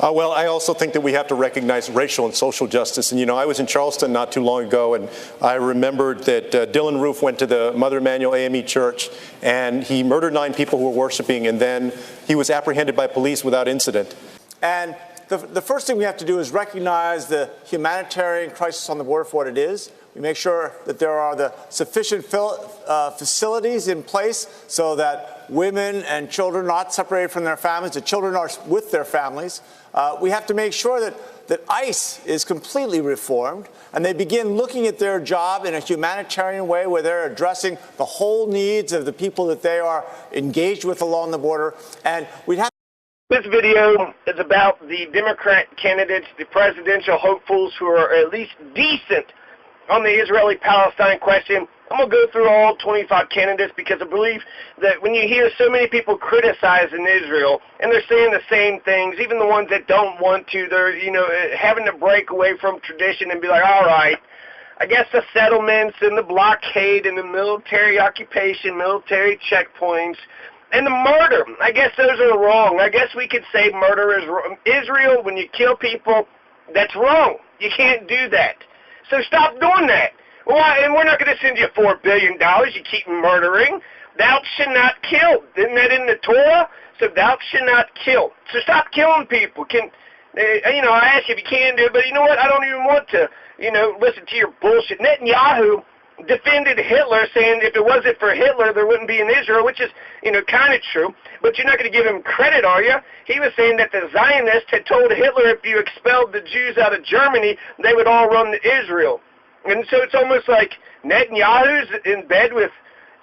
Well, I also think that we have to recognize racial and social justice. And, I was in Charleston not too long ago, and I remembered that Dylan Roof went to the Mother Emanuel AME Church, and he murdered 9 people who were worshiping, and then he was apprehended by police without incident. And the first thing we have to do is recognize the humanitarian crisis on the border for what it is. We make sure that there are the sufficient facilities in place so that women and children are not separated from their families, the children are with their families. We have to make sure that ICE is completely reformed and they begin looking at their job in a humanitarian way where they're addressing the whole needs of the people that they are engaged with along the border. And we'd have This video is about the Democrat candidates, the presidential hopefuls who are at least decent on the Israeli-Palestine question. I'm going to go through all 25 candidates because I believe that when you hear so many people criticizing Israel and they're saying the same things, even the ones that don't want to, they're, having to break away from tradition and be like, all right, I guess the settlements and the blockade and the military occupation, military checkpoints, and the murder, I guess those are wrong. I guess we could say murder is wrong. Israel, when you kill people, that's wrong. You can't do that. So stop doing that. Well, and we're not going to send you $4 billion. You keep murdering. Thou shalt not kill. Isn't that in the Torah? So thou shalt not kill. So stop killing people. I ask you if you can do it, but you know what? I don't even want to, listen to your bullshit. Netanyahu defended Hitler, saying if it wasn't for Hitler, there wouldn't be an Israel, which is, kind of true. But you're not going to give him credit, are you? He was saying that the Zionists had told Hitler if you expelled the Jews out of Germany, they would all run to Israel. And so it's almost like Netanyahu's in bed with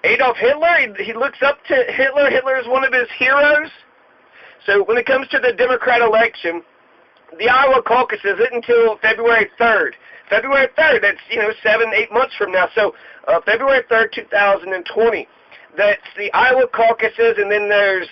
Adolf Hitler. He looks up to Hitler. Hitler is one of his heroes. So when it comes to the Democrat election, the Iowa caucus isn't until February 3rd. February 3rd, that's, 7-8 months from now. So February 3rd, 2020. That's the Iowa caucuses, and then there's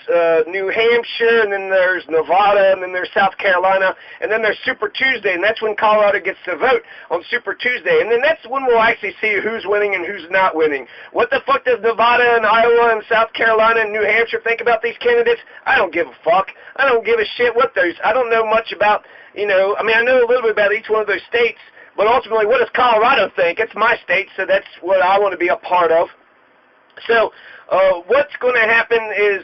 New Hampshire, and then there's Nevada, and then there's South Carolina, and then there's Super Tuesday, and that's when Colorado gets to vote on Super Tuesday. And then that's when we'll actually see who's winning and who's not winning. What the fuck does Nevada and Iowa and South Carolina and New Hampshire think about these candidates? I don't give a fuck. I don't give a shit what those. I don't know much about, I know a little bit about each one of those states, but ultimately, what does Colorado think? It's my state, so that's what I want to be a part of. So what's going to happen is,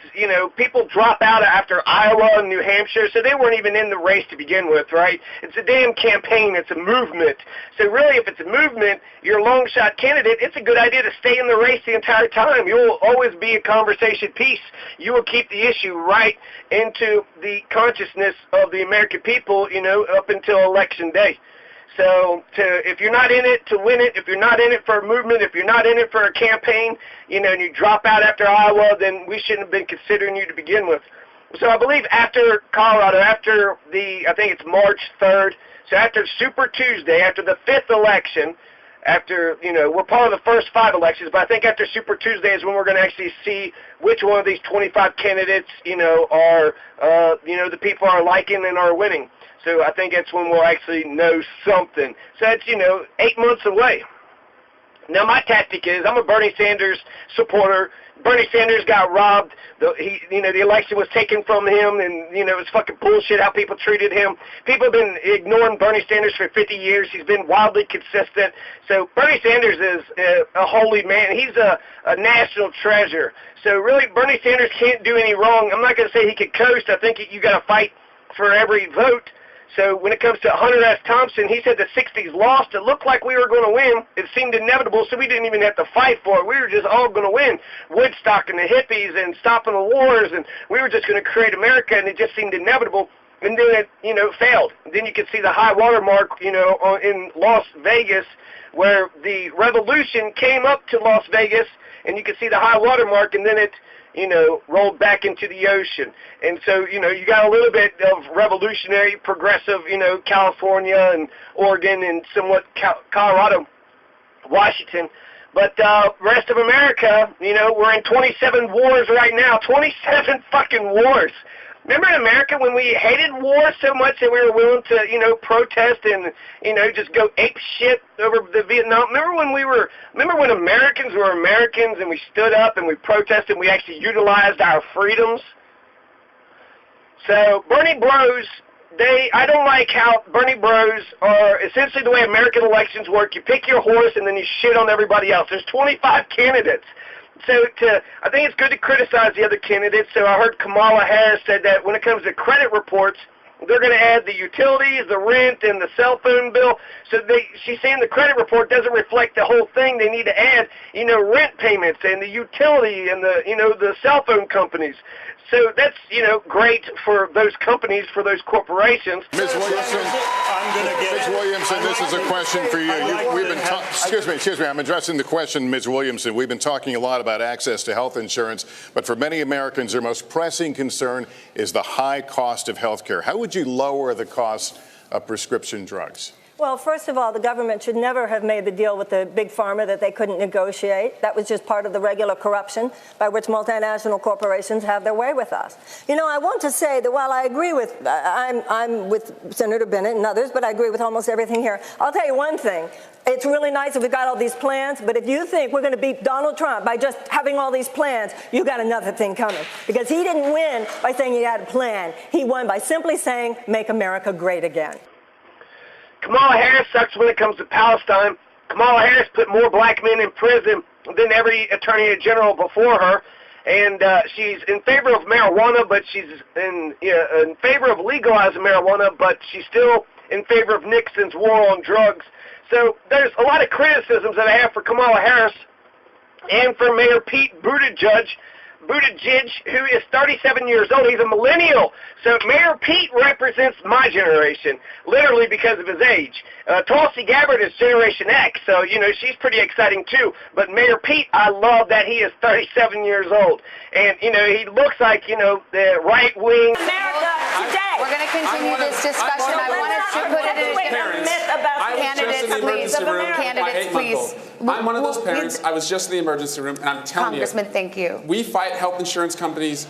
people drop out after Iowa and New Hampshire, so they weren't even in the race to begin with, right? It's a damn campaign. It's a movement. So really, if it's a movement, you're a long shot candidate, it's a good idea to stay in the race the entire time. You will always be a conversation piece. You will keep the issue right into the consciousness of the American people, up until Election Day. So if you're not in it to win it, if you're not in it for a movement, if you're not in it for a campaign, and you drop out after Iowa, then we shouldn't have been considering you to begin with. So I believe after Colorado, after I think it's March 3rd, so after Super Tuesday, after the 5th election, after, we're part of the first 5 elections, but I think after Super Tuesday is when we're going to actually see which one of these 25 candidates, are, the people are liking and are winning. So I think that's when we'll actually know something. So that's, 8 months away. Now my tactic is I'm a Bernie Sanders supporter. Bernie Sanders got robbed. The election was taken from him, and, it was fucking bullshit how people treated him. People have been ignoring Bernie Sanders for 50 years. He's been wildly consistent. So Bernie Sanders is a holy man. He's a national treasure. So really, Bernie Sanders can't do any wrong. I'm not going to say he could coast. I think you got to fight for every vote. So when it comes to Hunter S. Thompson, he said the 60s lost. It looked like we were going to win. It seemed inevitable, so we didn't even have to fight for it. We were just all going to win. Woodstock and the hippies and stopping the wars, and we were just going to create America, and it just seemed inevitable. And then it, failed. And then you could see the high water mark, in Las Vegas, where the revolution came up to Las Vegas, and you could see the high water mark, and then it, rolled back into the ocean. And so, you got a little bit of revolutionary, progressive, California and Oregon and somewhat Colorado, Washington. But rest of America, we're in 27 wars right now, 27 fucking wars. Remember in America when we hated war so much that we were willing to, protest and, just go ape shit over the Vietnam? Remember when Americans were Americans and we stood up and we protested and we actually utilized our freedoms? So Bernie Bros I don't like how Bernie bros are essentially the way American elections work. You pick your horse and then you shit on everybody else. There's 25 candidates. So I think it's good to criticize the other candidates. So I heard Kamala Harris said that when it comes to credit reports, they're going to add the utilities, the rent, and the cell phone bill. So she's saying the credit report doesn't reflect the whole thing. They need to add, rent payments and the utility and the cell phone companies. So that's, great for those companies, for those corporations. Ms. Williamson, this is a question for you. Excuse me, I'm addressing the question, Ms. Williamson. We've been talking a lot about access to health insurance, but for many Americans, their most pressing concern is the high cost of health care. How would you lower the cost of prescription drugs? Well, first of all, the government should never have made the deal with the big pharma that they couldn't negotiate. That was just part of the regular corruption by which multinational corporations have their way with us. I want to say that while I agree with, I'm with Senator Bennett and others, but I agree with almost everything here. I'll tell you one thing. It's really nice if we've got all these plans, but if you think we're going to beat Donald Trump by just having all these plans, you got another thing coming. Because he didn't win by saying he had a plan. He won by simply saying, make America great again. Kamala Harris sucks when it comes to Palestine. Kamala Harris put more black men in prison than every attorney general before her. And she's in favor of marijuana, but she's in favor of legalizing marijuana, but she's still in favor of Nixon's war on drugs. So there's a lot of criticisms that I have for Kamala Harris and for Mayor Pete Buttigieg, who is 37 years old. He's a millennial. So Mayor Pete represents my generation, literally because of his age. Tulsi Gabbard is Generation X, so, she's pretty exciting too. But Mayor Pete, I love that he is 37 years old. And, he looks like, the right wing. America today. We're going to continue this discussion. I wanted to put it in candidates, please. I'm one of those parents. I was just in the emergency room, and I'm telling Congressman, thank you. We fight health insurance companies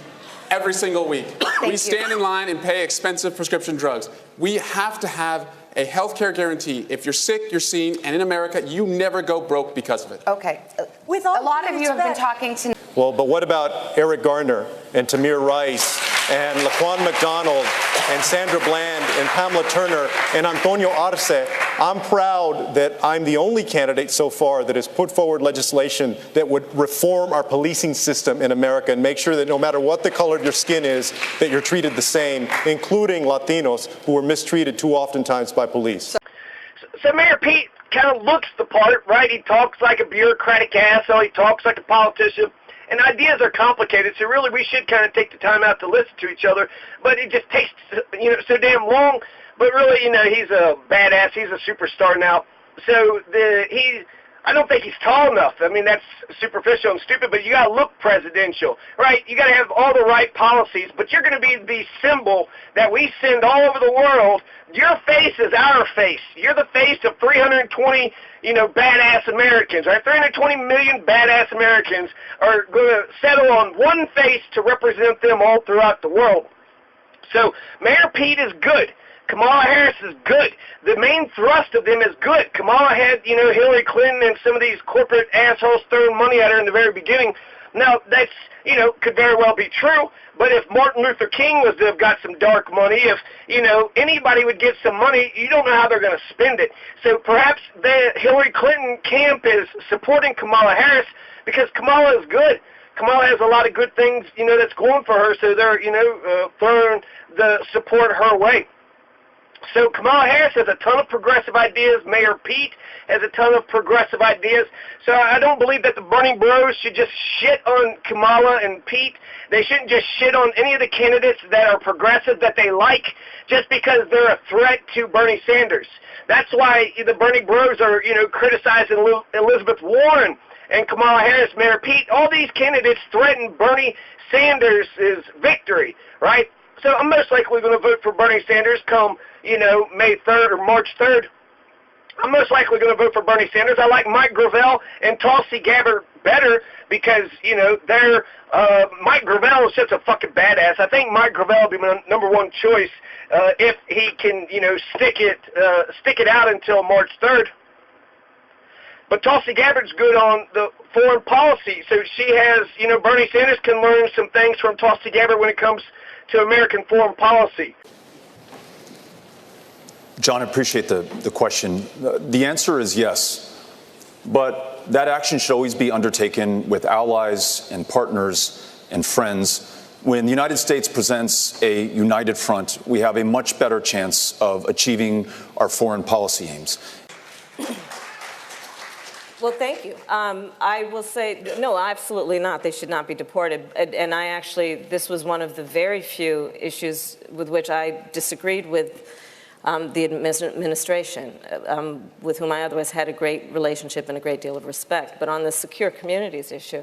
every single week. We stand in line and pay expensive prescription drugs. We have to have a health care guarantee. If you're sick, you're seen, and in America, you never go broke because of it. Okay. A lot of you have been talking to... Well, but what about Eric Garner and Tamir Rice and Laquan McDonald and Sandra Bland and Pamela Turner and Antonio Arce? I'm proud that I'm the only candidate so far that has put forward legislation that would reform our policing system in America and make sure that no matter what the color of your skin is, that you're treated the same, including Latinos who are mistreated too oftentimes by police. So Mayor Pete kind of looks the part, right? He talks like a bureaucratic asshole. He talks like a politician. And ideas are complicated, so really we should kind of take the time out to listen to each other. But it just takes, so damn long. But really, he's a badass. He's a superstar now. So I don't think he's tall enough. I mean, that's superficial and stupid, but you got to look presidential, right? You got to have all the right policies, but you're going to be the symbol that we send all over the world. Your face is our face. You're the face of 320, badass Americans, right? 320 million badass Americans are going to settle on one face to represent them all throughout the world. So Mayor Pete is good. Kamala Harris is good. The main thrust of them is good. Kamala had, Hillary Clinton and some of these corporate assholes throwing money at her in the very beginning. Now, that's, could very well be true, but if Martin Luther King was to have got some dark money, if, anybody would get some money, you don't know how they're going to spend it. So perhaps the Hillary Clinton camp is supporting Kamala Harris because Kamala is good. Kamala has a lot of good things, that's going for her, so they're, throwing the support her way. So Kamala Harris has a ton of progressive ideas. Mayor Pete has a ton of progressive ideas. So I don't believe that the Bernie bros should just shit on Kamala and Pete. They shouldn't just shit on any of the candidates that are progressive that they like just because they're a threat to Bernie Sanders. That's why the Bernie bros are, criticizing Elizabeth Warren and Kamala Harris, Mayor Pete. All these candidates threaten Bernie Sanders' victory, right? So I'm most likely going to vote for Bernie Sanders come, May 3rd or March 3rd. I'm most likely going to vote for Bernie Sanders. I like Mike Gravel and Tulsi Gabbard better because, they're, Mike Gravel is such a fucking badass. I think Mike Gravel will be my number one choice if he can, stick it out until March 3rd. But Tulsi Gabbard's good on the foreign policy. So she has, Bernie Sanders can learn some things from Tulsi Gabbard when it comes to American foreign policy. John, I appreciate the question. The answer is yes. But that action should always be undertaken with allies and partners and friends. When the United States presents a united front, we have a much better chance of achieving our foreign policy aims. Well, thank you. I will say, no, absolutely not. They should not be deported. And I actually, this was one of the very few issues with which I disagreed with the administration, with whom I otherwise had a great relationship and a great deal of respect. But on the secure communities issue,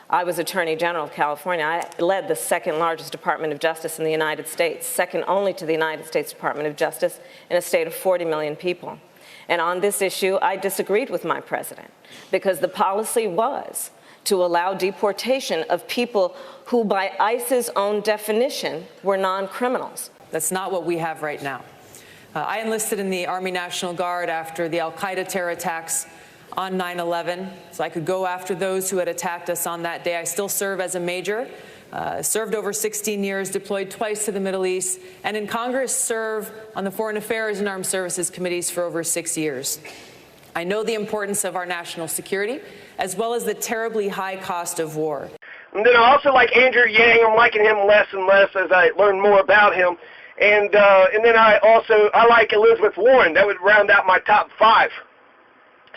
I was Attorney General of California. I led the second largest Department of Justice in the United States, second only to the United States Department of Justice in a state of 40 million people. And on this issue, I disagreed with my president because the policy was to allow deportation of people who, by ICE's own definition, were non-criminals. That's not what we have right now. I enlisted in the Army National Guard after the al-Qaeda terror attacks on 9/11, so I could go after those who had attacked us on that day. I still serve as a major, served over 16 years, deployed twice to the Middle East, and in Congress serve on the Foreign Affairs and Armed Services Committees for over 6 years. I know the importance of our national security, as well as the terribly high cost of war. And then I also like Andrew Yang. I'm liking him less and less as I learn more about him. And then I like Elizabeth Warren. That would round out my top 5.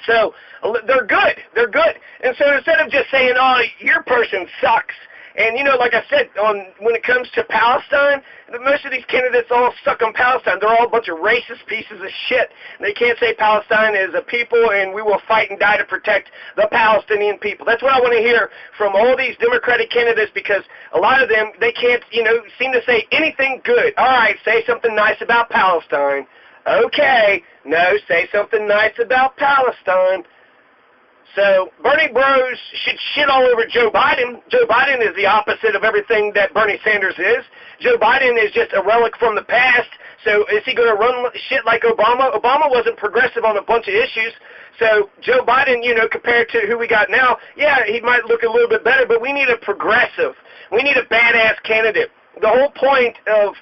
So they're good. They're good. And so instead of just saying, oh, your person sucks, and, you know, like I said, when it comes to Palestine, most of these candidates all suck on Palestine. They're all a bunch of racist pieces of shit. They can't say Palestine is a people and we will fight and die to protect the Palestinian people. That's what I want to hear from all these Democratic candidates, because a lot of them, they can't, seem to say anything good. All right, say something nice about Palestine. Okay, no, say something nice about Palestine. So Bernie Bros should shit all over Joe Biden. Joe Biden is the opposite of everything that Bernie Sanders is. Joe Biden is just a relic from the past. So is he going to run shit like Obama? Obama wasn't progressive on a bunch of issues. So Joe Biden, compared to who we got now, yeah, he might look a little bit better, but we need a progressive. We need a badass candidate. The whole point of,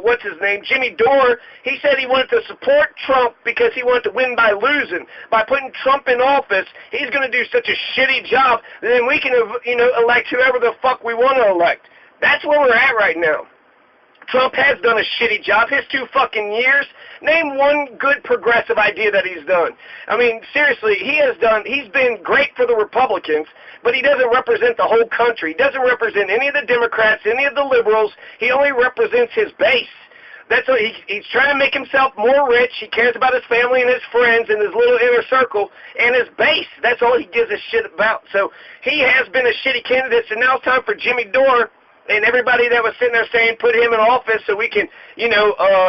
what's his name, Jimmy Dore, he said he wanted to support Trump because he wanted to win by losing. By putting Trump in office, he's going to do such a shitty job that then we can, elect whoever the fuck we want to elect. That's where we're at right now. Trump has done a shitty job. His 2 fucking years, name one good progressive idea that he's done. I mean, seriously, he's been great for the Republicans, but he doesn't represent the whole country. He doesn't represent any of the Democrats, any of the liberals. He only represents his base. That's what he's trying to make himself more rich. He cares about his family and his friends and his little inner circle and his base. That's all he gives a shit about. So he has been a shitty candidate, so now it's time for Jimmy Dore and everybody that was sitting there saying put him in office so we can,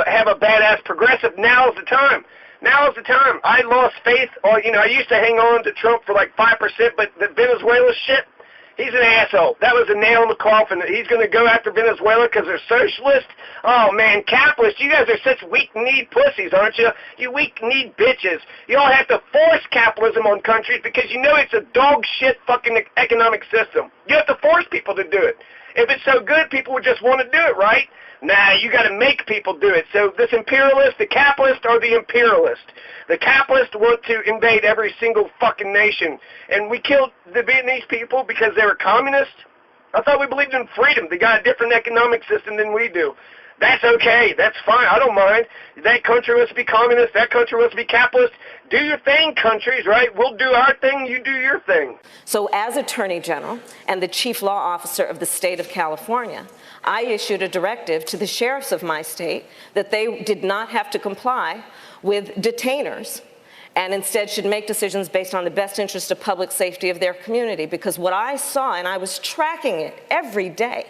have a badass progressive. Now's the time. Now is the time. I lost faith. I used to hang on to Trump for like 5%, but the Venezuela shit, he's an asshole. That was a nail in the coffin. He's going to go after Venezuela because they're socialist. Oh, man, capitalists, you guys are such weak-kneed pussies, aren't you? You weak-kneed bitches. You all have to force capitalism on countries because it's a dog shit fucking economic system. You have to force people to do it. If it's so good, people would just want to do it, right? Nah, you got to make people do it. So this imperialist, the capitalist, or the imperialist? The capitalists want to invade every single fucking nation. And we killed the Vietnamese people because they were communists? I thought we believed in freedom. They got a different economic system than we do. That's okay. That's fine. I don't mind. That country wants to be communist. That country wants to be capitalist. Do your thing, countries, right? We'll do our thing. You do your thing. So as Attorney General and the Chief Law Officer of the state of California, I issued a directive to the sheriffs of my state that they did not have to comply with detainers and instead should make decisions based on the best interest of public safety of their community. Because what I saw, and I was tracking it every day,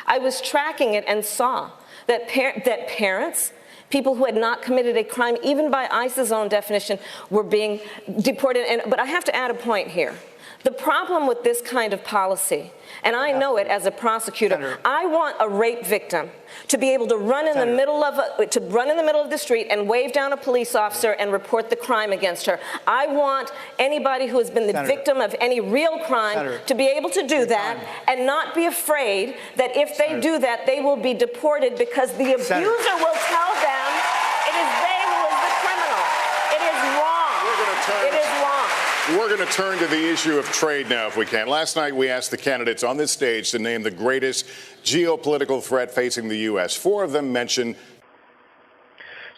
I was tracking it and saw that parents, people who had not committed a crime, even by ICE's own definition, were being deported. But I have to add a point here. The problem with this kind of policy, and I know it as a prosecutor, Senator, I want a rape victim to be able to run in the middle of the street and wave down a police officer and report the crime against her. I want anybody who has been the victim of any real crime to be able to do that and not be afraid that if they do that, they will be deported because the abuser will tell them it is they We're going to turn to the issue of trade now, if we can. Last night, we asked the candidates on this stage to name the greatest geopolitical threat facing the U.S. 4 of them mentioned.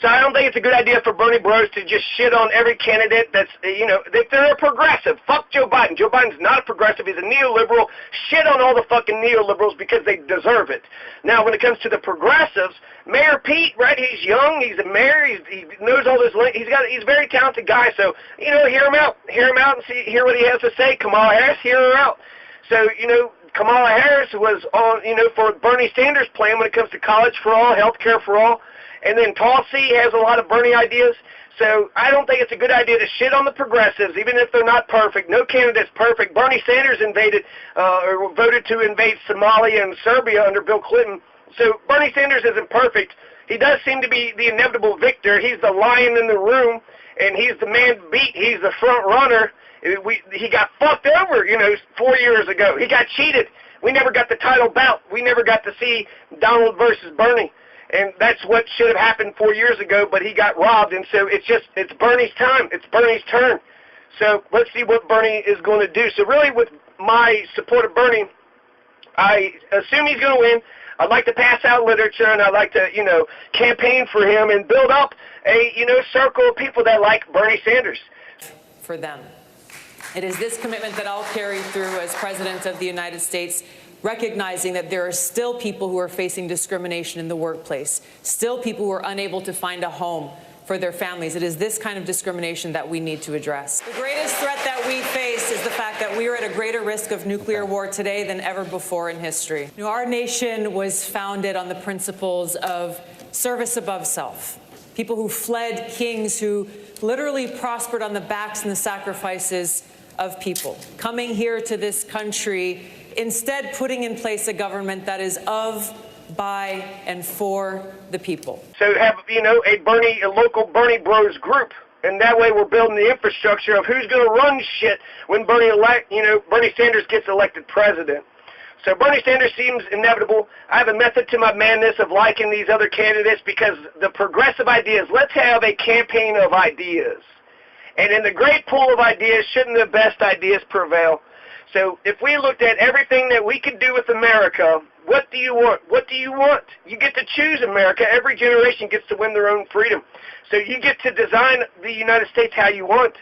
So I don't think it's a good idea for Bernie Bros to just shit on every candidate that's, if they're a progressive. Fuck Joe Biden. Joe Biden's not a progressive. He's a neoliberal. Shit on all the fucking neoliberals because they deserve it. Now, when it comes to the progressives, Mayor Pete, right, he's young, he's a mayor, he knows all this, he's a very talented guy, so, hear him out and hear what he has to say. Kamala Harris, hear her out. So, Kamala Harris was on, for Bernie Sanders' plan when it comes to college for all, health care for all. And then Tulsi has a lot of Bernie ideas. So I don't think it's a good idea to shit on the progressives, even if they're not perfect. No candidate's perfect. Bernie Sanders voted to invade Somalia and Serbia under Bill Clinton. So Bernie Sanders isn't perfect. He does seem to be the inevitable victor. He's the lion in the room, and he's the man beat. He's the front runner. He got fucked over, 4 years ago. He got cheated. We never got the title bout. We never got to see Donald versus Bernie. And that's what should have happened 4 years ago, but he got robbed, and so it's Bernie's time. It's Bernie's turn. So let's see what Bernie is going to do. So really, with my support of Bernie, I assume he's going to win. I'd like to pass out literature, and I'd like to, campaign for him and build up a, circle of people that like Bernie Sanders. For them. It is this commitment that I'll carry through as President of the United States, recognizing that there are still people who are facing discrimination in the workplace, still people who are unable to find a home for their families. It is this kind of discrimination that we need to address. The greatest threat that we face is the fact that we are at a greater risk of nuclear war today than ever before in history. Our nation was founded on the principles of service above self. People who fled kings who literally prospered on the backs and the sacrifices of people. Coming here to this country, instead putting in place a government that is of, by, and for the people. So have, a local Bernie Bros group, and that way we're building the infrastructure of who's going to run shit when Bernie Sanders gets elected president. So Bernie Sanders seems inevitable. I have a method to my madness of liking these other candidates because the progressive ideas, let's have a campaign of ideas. And in the great pool of ideas, shouldn't the best ideas prevail? So if we looked at everything that we could do with America, what do you want? What do you want? You get to choose America. Every generation gets to win their own freedom. So you get to design the United States how you want.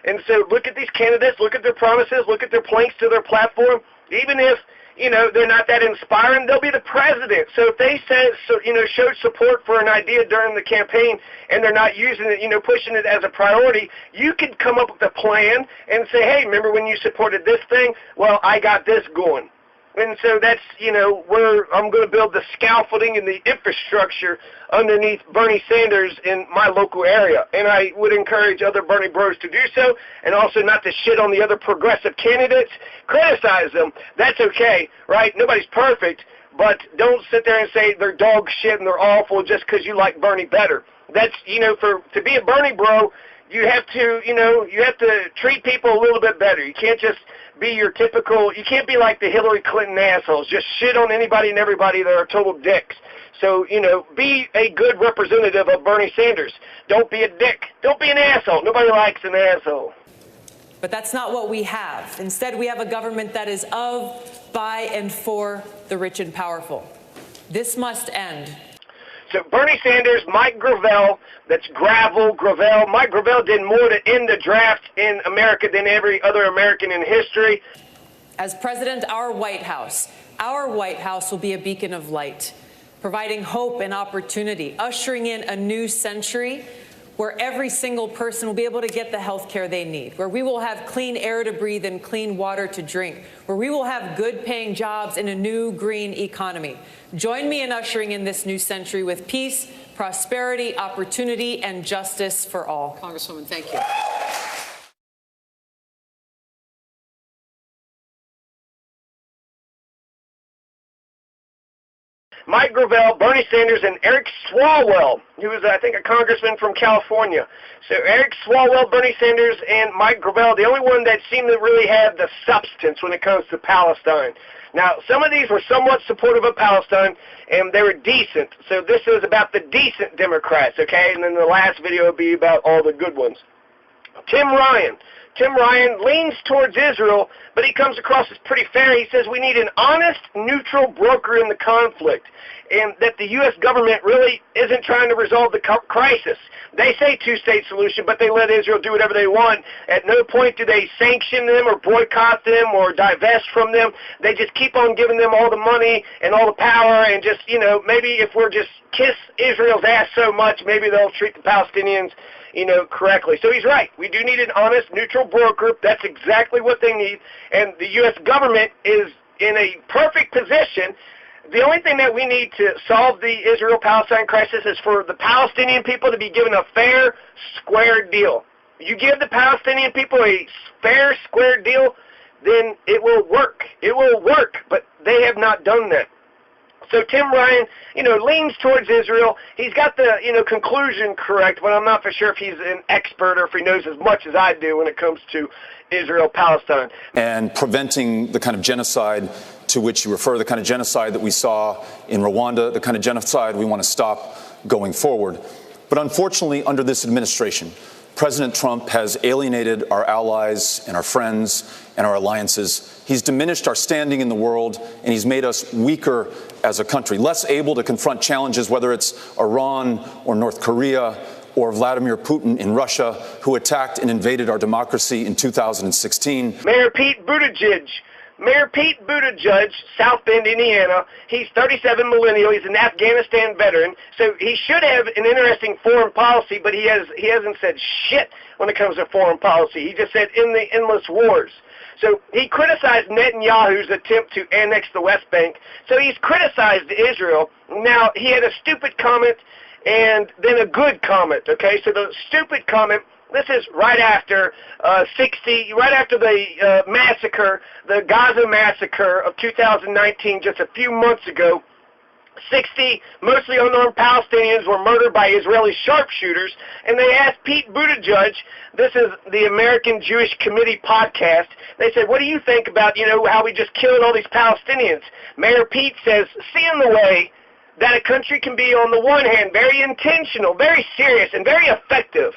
And so look at these candidates, look at their promises, look at their planks to their platform. Even if, they're not that inspiring, they'll be the president. So if they showed support for an idea during the campaign and they're not using it, pushing it as a priority, you could come up with a plan and say, hey, remember when you supported this thing? Well, I got this going. And so that's, where I'm going to build the scaffolding and the infrastructure underneath Bernie Sanders in my local area. And I would encourage other Bernie Bros to do so, and also not to shit on the other progressive candidates. Criticize them. That's okay, right? Nobody's perfect, but don't sit there and say they're dog shit and they're awful just because you like Bernie better. That's, to be a Bernie Bro, you have to treat people a little bit better. You can't just be you can't be like the Hillary Clinton assholes. Just shit on anybody and everybody that are total dicks. So, be a good representative of Bernie Sanders. Don't be a dick. Don't be an asshole. Nobody likes an asshole. But that's not what we have. Instead, we have a government that is of, by, and for the rich and powerful. This must end. So Bernie Sanders, Mike Gravel, that's Gravel. Mike Gravel did more to end the draft in America than every other American in history. As president, our White House will be a beacon of light, providing hope and opportunity, ushering in a new century where every single person will be able to get the health care they need, where we will have clean air to breathe and clean water to drink, where we will have good-paying jobs in a new green economy. Join me in ushering in this new century with peace, prosperity, opportunity, and justice for all. Congresswoman, thank you. Mike Gravel, Bernie Sanders, and Eric Swalwell, who is, I think, a congressman from California. So Eric Swalwell, Bernie Sanders, and Mike Gravel, the only one that seemed to really have the substance when it comes to Palestine. Now, some of these were somewhat supportive of Palestine, and they were decent. So this is about the decent Democrats, okay? And then the last video will be about all the good ones. Tim Ryan. Tim Ryan leans towards Israel, but he comes across as pretty fair. He says we need an honest, neutral broker in the conflict, and that the U.S. government really isn't trying to resolve the crisis. They say two-state solution, but they let Israel do whatever they want. At no point do they sanction them or boycott them or divest from them. They just keep on giving them all the money and all the power, and just, maybe if we're just kiss Israel's ass so much, maybe they'll treat the Palestinians correctly. So he's right. We do need an honest, neutral broker. That's exactly what they need. And the U.S. government is in a perfect position. The only thing that we need to solve the Israel-Palestine crisis is for the Palestinian people to be given a fair, square deal. You give the Palestinian people a fair, square deal, then it will work. It will work, but they have not done that. So Tim Ryan, leans towards Israel. He's got the, conclusion correct, but I'm not for sure if he's an expert or if he knows as much as I do when it comes to Israel-Palestine. And preventing the kind of genocide to which you refer, the kind of genocide that we saw in Rwanda, the kind of genocide we want to stop going forward. But unfortunately, under this administration, President Trump has alienated our allies and our friends and our alliances. He's diminished our standing in the world, and he's made us weaker as a country, less able to confront challenges, whether it's Iran or North Korea or Vladimir Putin in Russia, who attacked and invaded our democracy in 2016. Mayor Pete Buttigieg, South Bend, Indiana. He's 37, millennial. He's an Afghanistan veteran, so he should have an interesting foreign policy, but he hasn't said shit when it comes to foreign policy. He just said in the endless wars. So he criticized Netanyahu's attempt to annex the West Bank. So he's criticized Israel. Now, he had a stupid comment and then a good comment, okay? So the stupid comment, this is right after right after the massacre, the Gaza massacre of 2019, just a few months ago. 60 mostly unarmed Palestinians were murdered by Israeli sharpshooters, and they asked Pete Buttigieg, this is the American Jewish Committee podcast, they said, what do you think about, how we just killed all these Palestinians? Mayor Pete says, seeing the way that a country can be, on the one hand, very intentional, very serious, and very effective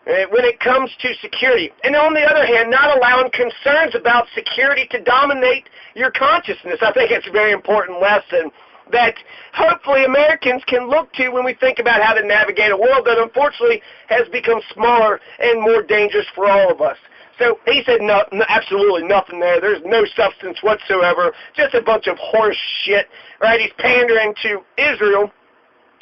when it comes to security, and on the other hand, not allowing concerns about security to dominate your consciousness. I think it's a very important lesson that hopefully Americans can look to when we think about how to navigate a world that unfortunately has become smaller and more dangerous for all of us. So he said no, absolutely nothing there. There's no substance whatsoever, just a bunch of horse shit, right? He's pandering to Israel.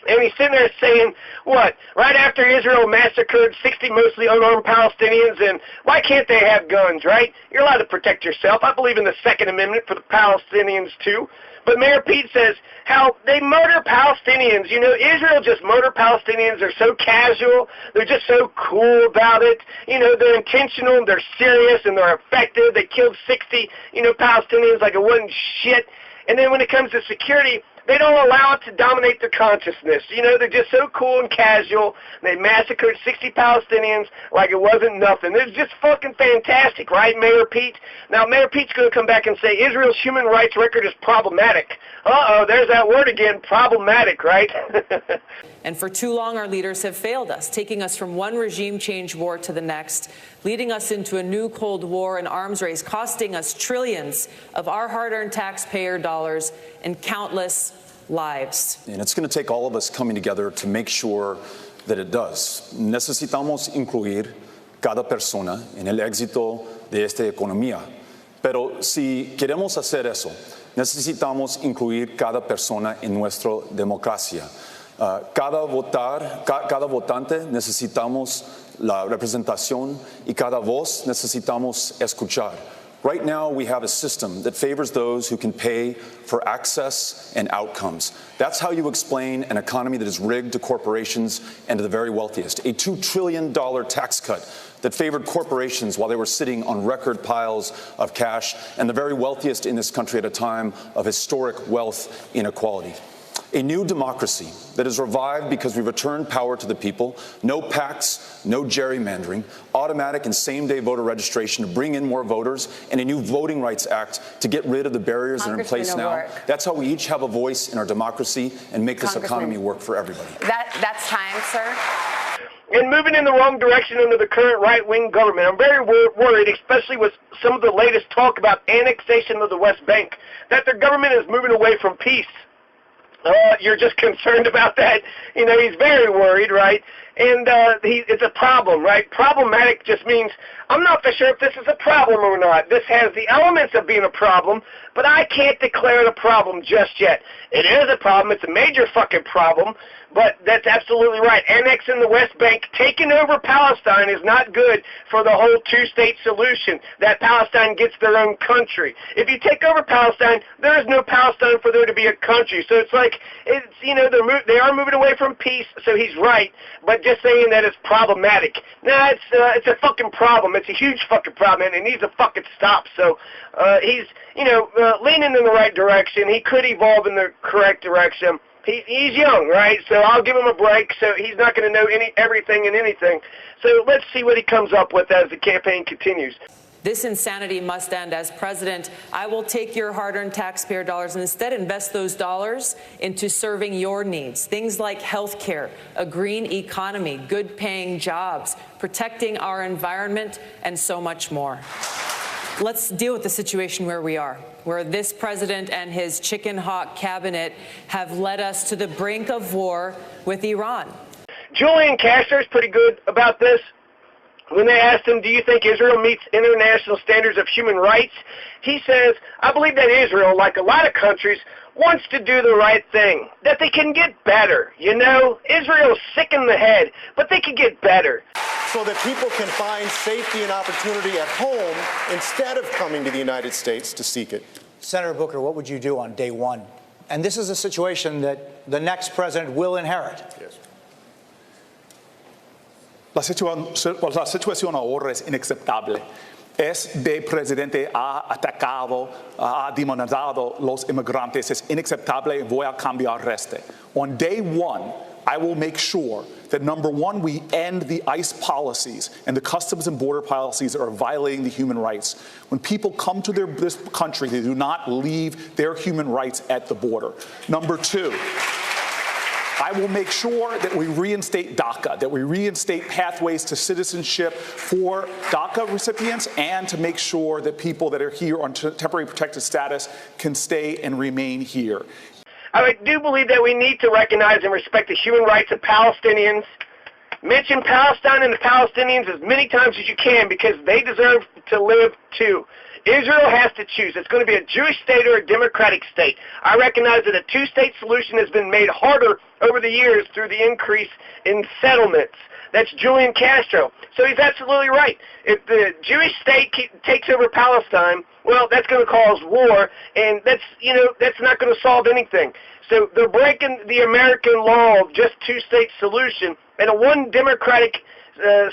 And he's sitting there saying, what, right after Israel massacred 60 mostly unarmed Palestinians, and why can't they have guns, right? You're allowed to protect yourself. I believe in the Second Amendment for the Palestinians, too. But Mayor Pete says how they murder Palestinians. Israel just murder Palestinians. They're so casual. They're just so cool about it. They're intentional, they're serious, and they're effective. They killed 60, Palestinians like it wasn't shit. And then when it comes to security, they don't allow it to dominate their consciousness. They're just so cool and casual. They massacred 60 Palestinians like it wasn't nothing. It's just fucking fantastic, right, Mayor Pete? Now, Mayor Pete's going to come back and say Israel's human rights record is problematic. Uh-oh, there's that word again, problematic, right? And for too long, our leaders have failed us, taking us from one regime change war to the next, leading us into a new Cold War and arms race, costing us trillions of our hard-earned taxpayer dollars and countless lives. And it's going to take all of us coming together to make sure that it does. Necesitamos incluir cada persona en el éxito de esta economía. Pero si queremos hacer eso, necesitamos incluir cada persona en nuestra democracia. Cada votante necesitamos la representación y cada voz necesitamos escuchar. Right now, we have a system that favors those who can pay for access and outcomes. That's how you explain an economy that is rigged to corporations and to the very wealthiest. A $2 trillion tax cut that favored corporations while they were sitting on record piles of cash, and the very wealthiest in this country at a time of historic wealth inequality. A new democracy that is revived because we returned power to the people, no PACs, no gerrymandering, automatic and same-day voter registration to bring in more voters, and a new Voting Rights Act to get rid of the barriers that are in place now. That's how we each have a voice in our democracy and make this economy work for everybody. That's time, sir. and moving in the wrong direction under the current right-wing government. I'm very worried, especially with some of the latest talk about annexation of the West Bank, that their government is moving away from peace. You're just concerned about that. You know, he's very worried, right? And it's a problem, right? Problematic just means I'm not for sure if this is a problem or not. This has the elements of being a problem, but I can't declare it a problem just yet. It is a problem. It's a major fucking problem, but that's absolutely right. Annexing the West Bank, taking over Palestine is not good for the whole two-state solution, that Palestine gets their own country. If you take over Palestine, there is no Palestine for there to be a country. So it's like, you know, they are moving away from peace, so he's right, but just saying that it's problematic. No, it's a fucking problem. It's a huge fucking problem, and it needs to fucking stop. So he's, you know, leaning in the right direction. He could evolve in the correct direction. He's young, right? So I'll give him a break. So he's not going to know everything and anything. So let's see what he comes up with as the campaign continues. This insanity must end. As president, I will take your hard-earned taxpayer dollars and instead invest those dollars into serving your needs. Things like health care, a green economy, good-paying jobs, protecting our environment, and so much more. Let's deal with the situation where we are, where this president and his chicken hawk cabinet have led us to the brink of war with Iran. Julian Castro is pretty good about this. When they asked him, do you think Israel meets international standards of human rights? He says, I believe that Israel, like a lot of countries, wants to do the right thing, that they can get better. You know, Israel's sick in the head, but they can get better. So that people can find safety and opportunity at home instead of coming to the United States to seek it. Senator Booker, what would you do on day one? And this is a situation that the next president will inherit. Yes. La situación ahora es inaceptable. Este presidente ha atacado, ha demonizado los inmigrantes. Es inaceptable y voy a cambiar este. On day one, I will make sure that, number one, we end the ICE policies and the customs and border policies that are violating the human rights. When people come to this country, they do not leave their human rights at the border. Number two, I will make sure that we reinstate DACA, that we reinstate pathways to citizenship for DACA recipients, and to make sure that people that are here on temporary protected status can stay and remain here. I do believe that we need to recognize and respect the human rights of Palestinians. Mention Palestine and the Palestinians as many times as you can, because they deserve to live too. Israel has to choose. It's going to be a Jewish state or a democratic state. I recognize that a two-state solution has been made harder over the years through the increase in settlements. That's Julian Castro. So he's absolutely right. If the Jewish state takes over Palestine, well, that's going to cause war, and that's not going to solve anything. So they're breaking the American law of just two-state solution, and a one democratic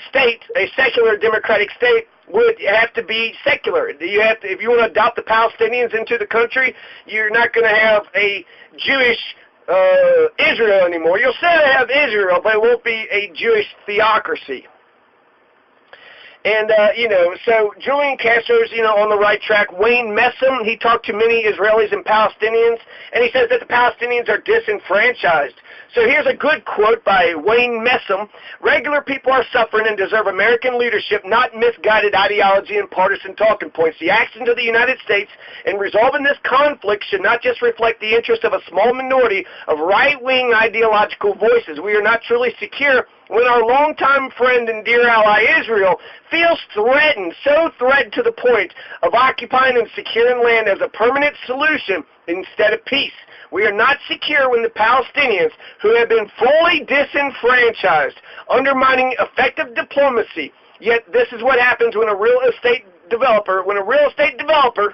state, a secular democratic state, would have to be secular. If you want to adopt the Palestinians into the country, you're not going to have a Jewish Israel anymore. You'll still have Israel, but it won't be a Jewish theocracy. And, so Julian Castro's, on the right track. Wayne Messam, he talked to many Israelis and Palestinians, and he says that the Palestinians are disenfranchised. So here's a good quote by Wayne Messam. Regular people are suffering and deserve American leadership, not misguided ideology and partisan talking points. The actions of the United States in resolving this conflict should not just reflect the interest of a small minority of right-wing ideological voices. We are not truly secure when our longtime friend and dear ally Israel feels threatened, so threatened to the point of occupying and securing land as a permanent solution instead of peace. We are not secure when the Palestinians, who have been fully disenfranchised, undermining effective diplomacy. Yet this is what happens when a real estate developer,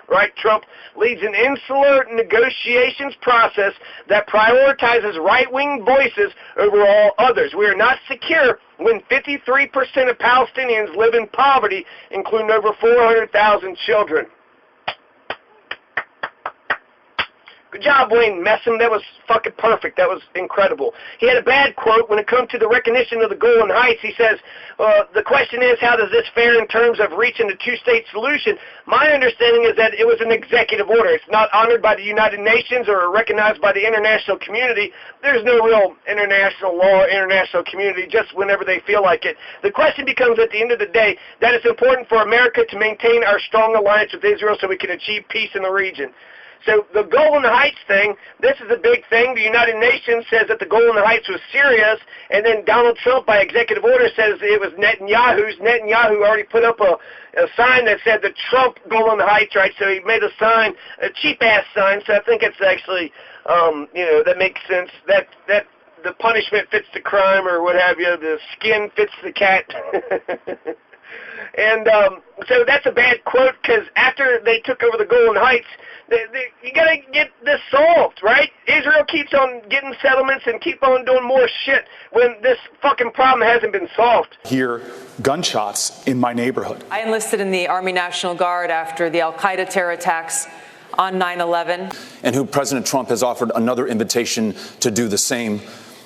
right, Trump, leads an insular negotiations process that prioritizes right-wing voices over all others. We are not secure when 53% of Palestinians live in poverty, including over 400,000 children. Good job, Wayne Messam. That was fucking perfect. That was incredible. He had a bad quote when it comes to the recognition of the Golan Heights. He says, the question is, how does this fare in terms of reaching a two-state solution? My understanding is that it was an executive order. It's not honored by the United Nations or recognized by the international community. There's no real international law or international community, just whenever they feel like it. The question becomes, at the end of the day, that it's important for America to maintain our strong alliance with Israel so we can achieve peace in the region. So the Golan Heights thing, this is a big thing. The United Nations says that the Golan Heights was Syria's, and then Donald Trump, by executive order, says it was Netanyahu's. Netanyahu already put up a sign that said the Trump Golan Heights, right? So he made a sign, a cheap-ass sign, so I think it's actually, that makes sense. That the punishment fits the crime or what have you. The skin fits the cat. And so that's a bad quote, because after they took over the Golan Heights, you got to get this solved, right? Israel keeps on getting settlements and keep on doing more shit when this fucking problem hasn't been solved. Hear gunshots in my neighborhood. I enlisted in the Army National Guard after the al-Qaeda terror attacks on 9/11. And who President Trump has offered another invitation to do the same.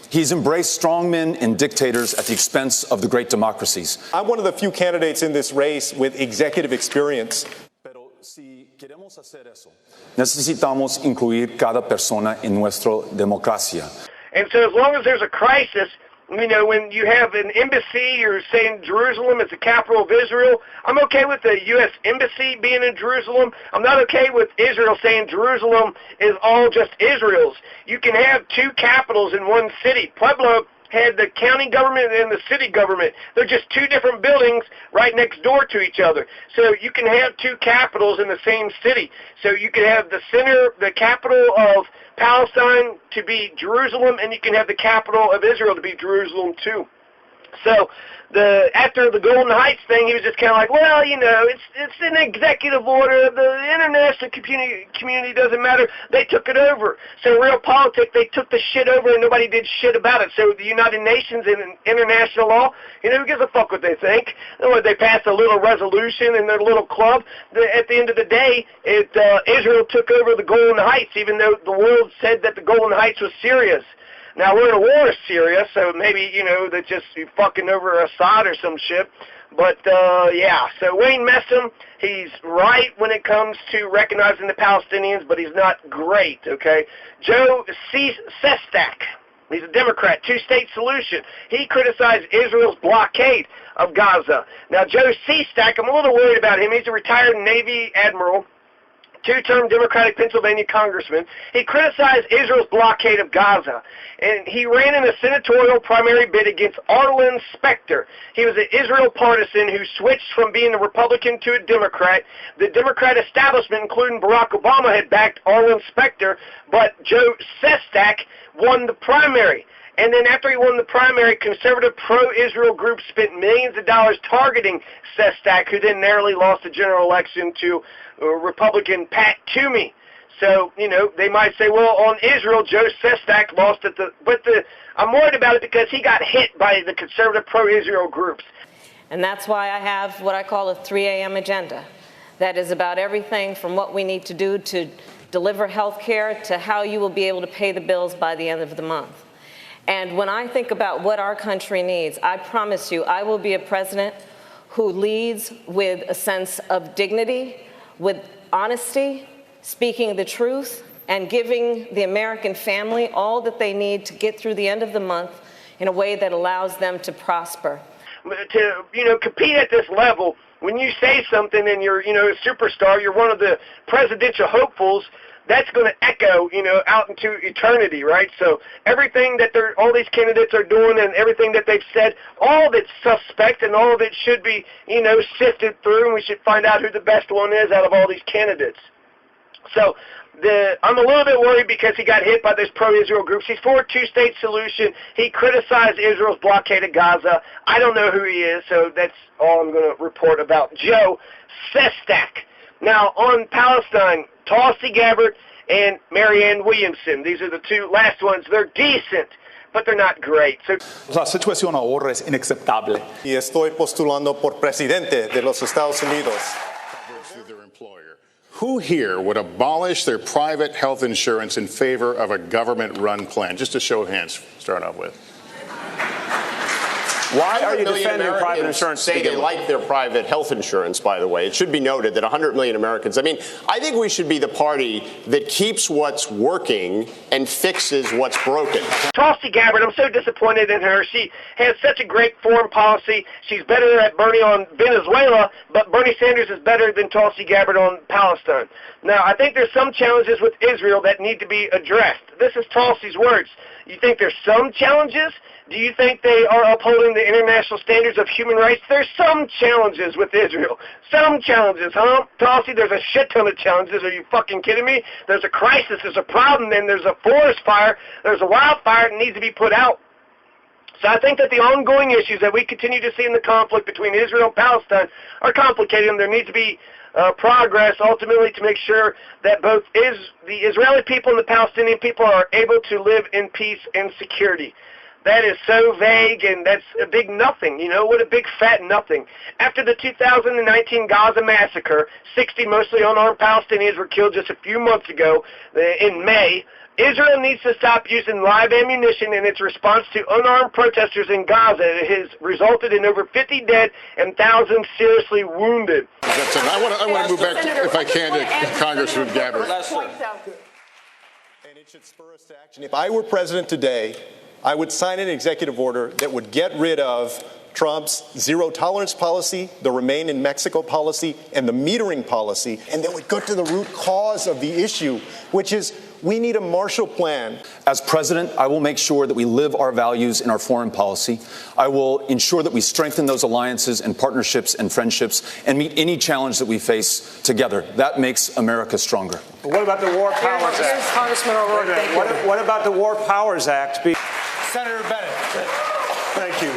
He's embraced strongmen and dictators at the expense of the great democracies. I'm one of the few candidates in this race with executive experience. Pero si queremos hacer eso, necesitamos incluir cada persona en nuestra democracia. And so as long as there's a crisis, when you have an embassy, you're saying Jerusalem is the capital of Israel. I'm okay with the U.S. embassy being in Jerusalem. I'm not okay with Israel saying Jerusalem is all just Israel's. You can have two capitals in one city. Pueblo had the county government and the city government. They're just two different buildings right next door to each other. So you can have two capitals in the same city. So you can have the center, the capital of Palestine to be Jerusalem, and you can have the capital of Israel to be Jerusalem too. So after the Golan Heights thing, he was just kind of like, well, it's an executive order. The international community doesn't matter. They took it over. So realpolitik, they took the shit over and nobody did shit about it. So the United Nations and international law, who gives a fuck what they think? They passed a little resolution in their little club. At the end of the day, Israel took over the Golan Heights, even though the world said that the Golan Heights was Syria's. Now, we're in a war with Syria, so maybe, they're just fucking over Assad or some shit. But, yeah, so Wayne Messam, he's right when it comes to recognizing the Palestinians, but he's not great, okay? Joe Sestak, he's a Democrat, two-state solution. He criticized Israel's blockade of Gaza. Now, Joe Sestak, I'm a little worried about him. He's a retired Navy admiral, two-term Democratic Pennsylvania congressman. He criticized Israel's blockade of Gaza, and he ran in a senatorial primary bid against Arlen Specter. He was an Israel partisan who switched from being a Republican to a Democrat. The Democrat establishment, including Barack Obama, had backed Arlen Specter, but Joe Sestak won the primary. And then after he won the primary, conservative pro-Israel groups spent millions of dollars targeting Sestak, who then narrowly lost the general election to Republican Pat Toomey. So, they might say, well, on Israel, Joe Sestak lost at I'm worried about it because he got hit by the conservative pro-Israel groups. And that's why I have what I call a 3 a.m. agenda. That is about everything from what we need to do to deliver health care to how you will be able to pay the bills by the end of the month. And when I think about what our country needs, I promise you, I will be a president who leads with a sense of dignity, with honesty, speaking the truth, and giving the American family all that they need to get through the end of the month in a way that allows them to prosper. To, compete at this level, when you say something and you're, a superstar, you're one of the presidential hopefuls, that's going to echo, out into eternity, right? So everything that all these candidates are doing and everything that they've said, all of it's suspect and all of it should be, sifted through, and we should find out who the best one is out of all these candidates. So I'm a little bit worried because he got hit by those pro-Israel groups. He's for a two-state solution. He criticized Israel's blockade of Gaza. I don't know who he is, so that's all I'm going to report about Joe Sestak. Now, on Palestine, Tulsi Gabbard and Marianne Williamson. These are the two last ones. They're decent, but they're not great. So, la situación ahora es inaceptable. Y estoy postulando por presidente de los Estados Unidos. who here would abolish their private health insurance in favor of a government-run plan? Just a show of hands, start off with. Why are you defending private insurance? Say they like their private health insurance, by the way. It should be noted that 100 million Americans. I mean, I think we should be the party that keeps what's working and fixes what's broken. Tulsi Gabbard, I'm so disappointed in her. She has such a great foreign policy. She's better than Bernie on Venezuela, but Bernie Sanders is better than Tulsi Gabbard on Palestine. Now, I think there's some challenges with Israel that need to be addressed. This is Tulsi's words. You think there's some challenges? Do you think they are upholding the international standards of human rights? There's some challenges with Israel. Some challenges, huh? Tulsi, there's a shit ton of challenges. Are you fucking kidding me? There's a crisis, there's a problem, then there's a forest fire, there's a wildfire that needs to be put out. So I think that the ongoing issues that we continue to see in the conflict between Israel and Palestine are complicated, and there needs to be progress ultimately to make sure that both the Israeli people and the Palestinian people are able to live in peace and security. That is so vague, and that's a big nothing. You know, what a big fat nothing. After the 2019 Gaza massacre, 60 mostly unarmed Palestinians were killed just a few months ago in May. Israel needs to stop using live ammunition in its response to unarmed protesters in Gaza. It has resulted in over 50 dead and thousands seriously wounded. I want to move back, if I can, to Congressman Gabbard. And it should spur us to action. If I were president today, I would sign an executive order that would get rid of Trump's zero-tolerance policy, the Remain in Mexico policy, and the metering policy, and that would go to the root cause of the issue, which is we need a Marshall Plan. As president, I will make sure that we live our values in our foreign policy. I will ensure that we strengthen those alliances and partnerships and friendships and meet any challenge that we face together. That makes America stronger. But what about the War Powers Act? Congressman O'Rourke, thank you. What about the War Powers Act? Senator Bennett. Thank you.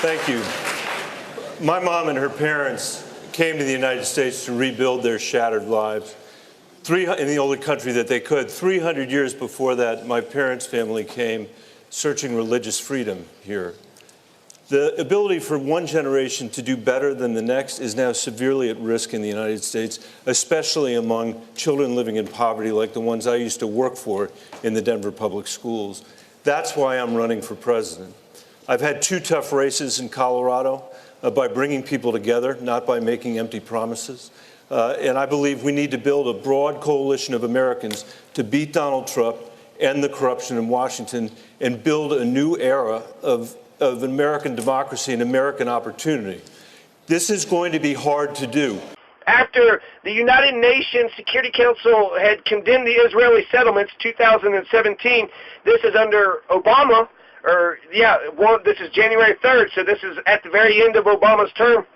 Thank you. My mom and her parents came to the United States to rebuild their shattered lives. In the only country that they could. 300 years before that, my parents' family came searching religious freedom here. The ability for one generation to do better than the next is now severely at risk in the United States, especially among children living in poverty like the ones I used to work for in the Denver public schools. That's why I'm running for president. I've had two tough races in Colorado by bringing people together, not by making empty promises. And I believe we need to build a broad coalition of Americans to beat Donald Trump, end the corruption in Washington, and build a new era of American democracy and American opportunity. This is going to be hard to do. After the United Nations Security Council had condemned the Israeli settlements 2017, this is under Obama, this is January 3rd, so this is at the very end of Obama's term.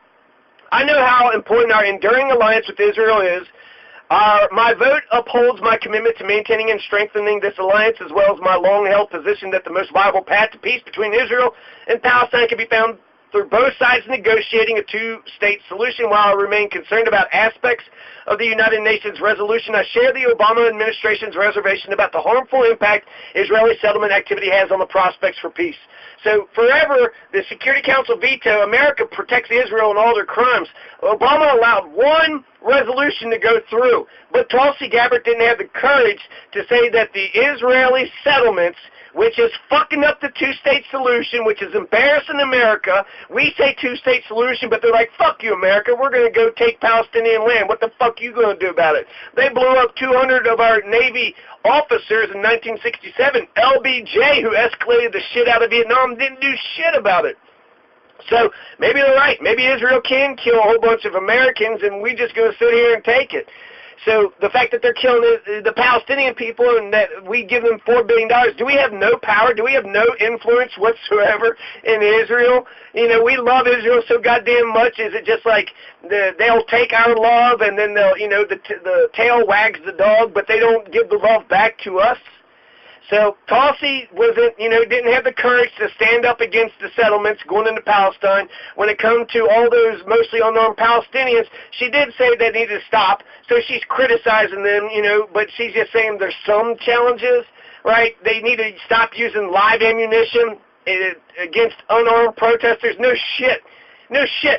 I know how important our enduring alliance with Israel is. My vote upholds my commitment to maintaining and strengthening this alliance, as well as my long-held position that the most viable path to peace between Israel and Palestine can be found through both sides negotiating a two-state solution. While I remain concerned about aspects of the United Nations resolution, I share the Obama administration's reservation about the harmful impact Israeli settlement activity has on the prospects for peace. So forever, the Security Council veto, America protects Israel and all their crimes. Obama allowed one resolution to go through, but Tulsi Gabbard didn't have the courage to say that the Israeli settlements, which is fucking up the two-state solution, which is embarrassing America. We say two-state solution, but they're like, fuck you, America. We're going to go take Palestinian land. What the fuck are you going to do about it? They blew up 200 of our Navy officers in 1967. LBJ, who escalated the shit out of Vietnam, didn't do shit about it. So maybe they're right. Maybe Israel can kill a whole bunch of Americans, and we just going to sit here and take it. So the fact that they're killing the Palestinian people and that we give them $4 billion, do we have no power? Do we have no influence whatsoever in Israel? You know, we love Israel so goddamn much. Is it just like they'll take our love and then they'll, you know, the tail wags the dog, but they don't give the love back to us? So Tulsi didn't have the courage to stand up against the settlements going into Palestine. When it comes to all those mostly unarmed Palestinians, she did say they need to stop. So she's criticizing them, but she's just saying there's some challenges, right? They need to stop using live ammunition against unarmed protesters. No shit.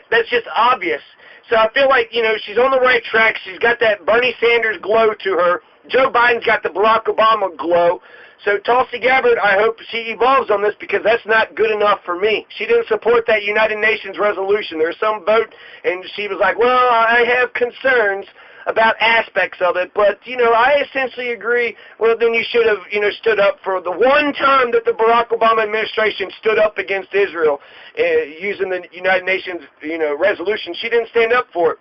That's just obvious. So I feel like, she's on the right track. She's got that Bernie Sanders glow to her. Joe Biden's got the Barack Obama glow. So Tulsi Gabbard, I hope she evolves on this, because that's not good enough for me. She didn't support that United Nations resolution. There was some vote, and she was like, well, I have concerns about aspects of it, but, I essentially agree. Well, then you should have, stood up for the one time that the Barack Obama administration stood up against Israel using the United Nations, resolution. She didn't stand up for it.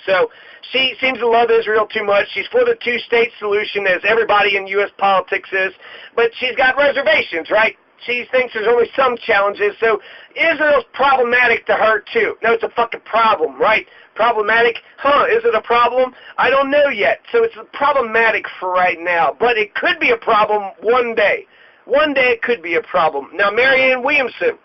So she seems to love Israel too much. She's for the two-state solution, as everybody in U.S. politics is, but she's got reservations, right? She thinks there's only some challenges, so Israel's problematic to her too. No, it's a fucking problem, right? Problematic? Is it a problem? I don't know yet. So it's problematic for right now, but it could be a problem one day. One day it could be a problem. Now, Marianne Williamson,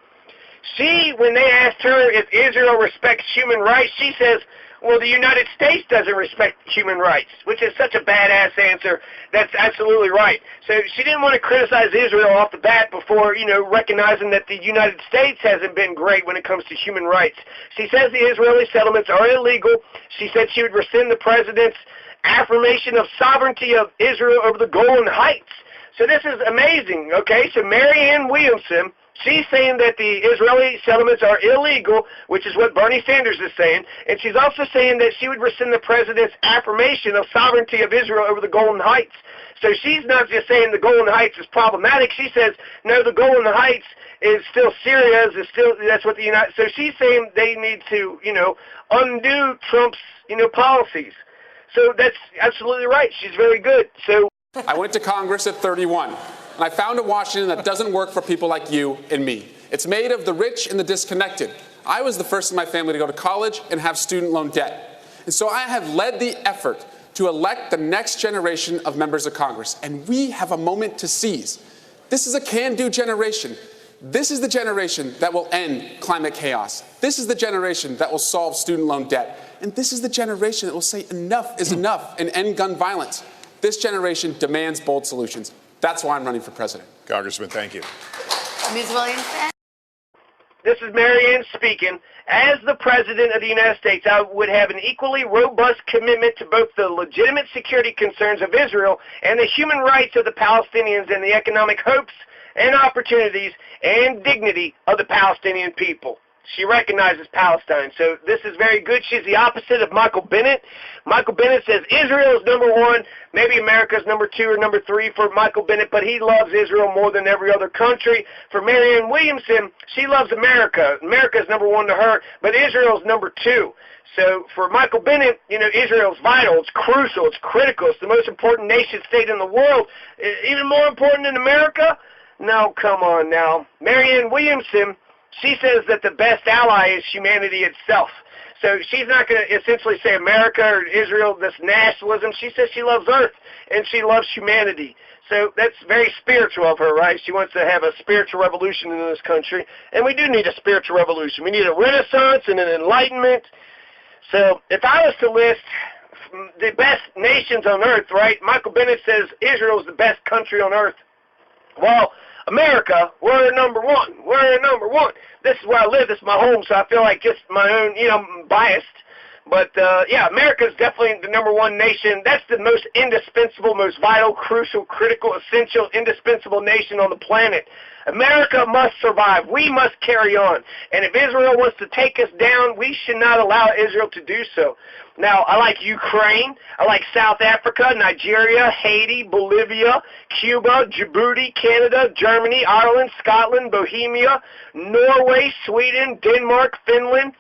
when they asked her if Israel respects human rights, she says, well, the United States doesn't respect human rights, which is such a badass answer. That's absolutely right. So she didn't want to criticize Israel off the bat before, recognizing that the United States hasn't been great when it comes to human rights. She says the Israeli settlements are illegal. She said she would rescind the president's affirmation of sovereignty of Israel over the Golan Heights. So this is amazing, okay? So Marianne Williamson, she's saying that the Israeli settlements are illegal, which is what Bernie Sanders is saying, and she's also saying that she would rescind the president's affirmation of sovereignty of Israel over the Golan Heights. So she's not just saying the Golan Heights is problematic. She says, no, the Golan Heights is still Syria's, that's what the United. So she's saying they need to, undo Trump's, policies. So that's absolutely right. She's very good. So I went to Congress at 31. And I found a Washington that doesn't work for people like you and me. It's made of the rich and the disconnected. I was the first in my family to go to college and have student loan debt. And so I have led the effort to elect the next generation of members of Congress. And we have a moment to seize. This is a can-do generation. This is the generation that will end climate chaos. This is the generation that will solve student loan debt. And this is the generation that will say enough is enough and end gun violence. This generation demands bold solutions. That's why I'm running for president. Congressman, thank you. Ms. Williamson? This is Marianne speaking. As the President of the United States, I would have an equally robust commitment to both the legitimate security concerns of Israel and the human rights of the Palestinians and the economic hopes and opportunities and dignity of the Palestinian people. She recognizes Palestine, so this is very good. She's the opposite of Michael Bennett. Michael Bennett says Israel is number one, maybe America's number two or number three for Michael Bennett, but he loves Israel more than every other country. For Marianne Williamson, she loves America. America's number one to her, but Israel's number two. So for Michael Bennett, Israel's vital, it's crucial, it's critical, it's the most important nation state in the world. Even more important than America? No, come on now. Marianne Williamson, she says that the best ally is humanity itself. So she's not going to essentially say America or Israel, this nationalism. She says she loves Earth and she loves humanity. So that's very spiritual of her, right? She wants to have a spiritual revolution in this country. And we do need a spiritual revolution. We need a renaissance and an enlightenment. So if I was to list the best nations on Earth, right, Michael Bennett says Israel is the best country on Earth. Well, America, we're number one. We're number one. This is where I live. This is my home, so I feel like just my own, I'm biased. But, yeah, America is definitely the number one nation. That's the most indispensable, most vital, crucial, critical, essential, indispensable nation on the planet. America must survive. We must carry on. And if Israel wants to take us down, we should not allow Israel to do so. Now, I like Ukraine. I like South Africa, Nigeria, Haiti, Bolivia, Cuba, Djibouti, Canada, Germany, Ireland, Scotland, Bohemia, Norway, Sweden, Denmark, Finland,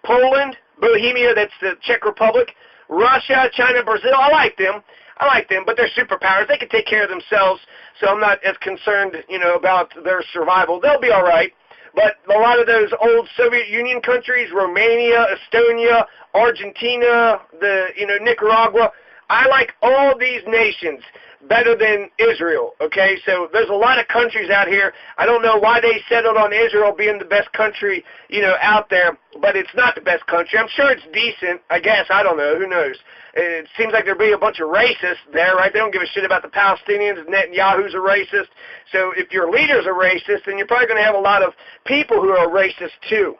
Poland, Bohemia, that's the Czech Republic, Russia, China, Brazil. I like them, but they're superpowers. They can take care of themselves, so I'm not as concerned, about their survival. They'll be all right. But a lot of those old Soviet Union countries, Romania, Estonia, Argentina, Nicaragua, I like all these nations better than Israel, okay? So there's a lot of countries out here. I don't know why they settled on Israel being the best country, out there, but it's not the best country. I'm sure it's decent, I guess. I don't know. Who knows? It seems like there'd be a bunch of racists there, right? They don't give a shit about the Palestinians. Netanyahu's a racist. So if your leader's a racist, then you're probably going to have a lot of people who are racist too.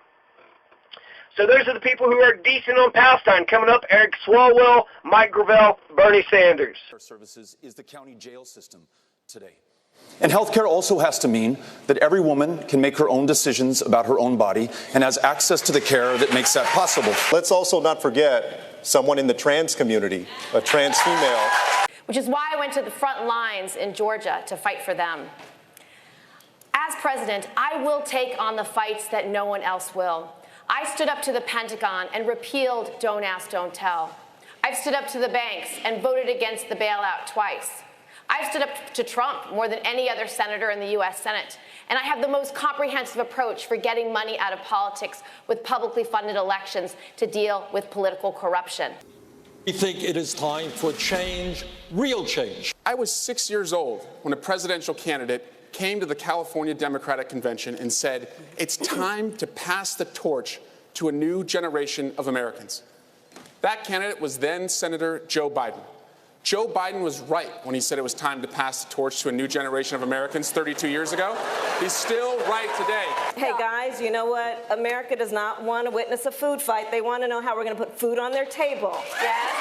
So those are the people who are decent on Palestine. Coming up, Eric Swalwell, Mike Gravel, Bernie Sanders. Services is the county jail system today. And healthcare also has to mean that every woman can make her own decisions about her own body and has access to the care that makes that possible. Let's also not forget someone in the trans community, a trans female. Which is why I went to the front lines in Georgia to fight for them. As president, I will take on the fights that no one else will. I stood up to the Pentagon and repealed Don't Ask, Don't Tell. I've stood up to the banks and voted against the bailout twice. I've stood up to Trump more than any other senator in the U.S. Senate. And I have the most comprehensive approach for getting money out of politics with publicly funded elections to deal with political corruption. We think it is time for change, real change. I was 6 years old when a presidential candidate came to the California Democratic Convention and said, it's time to pass the torch to a new generation of Americans. That candidate was then Senator Joe Biden. Joe Biden was right when he said it was time to pass the torch to a new generation of Americans 32 years ago. He's still right today. Hey, guys, you know what? America does not want to witness a food fight. They want to know how we're going to put food on their table. Yes?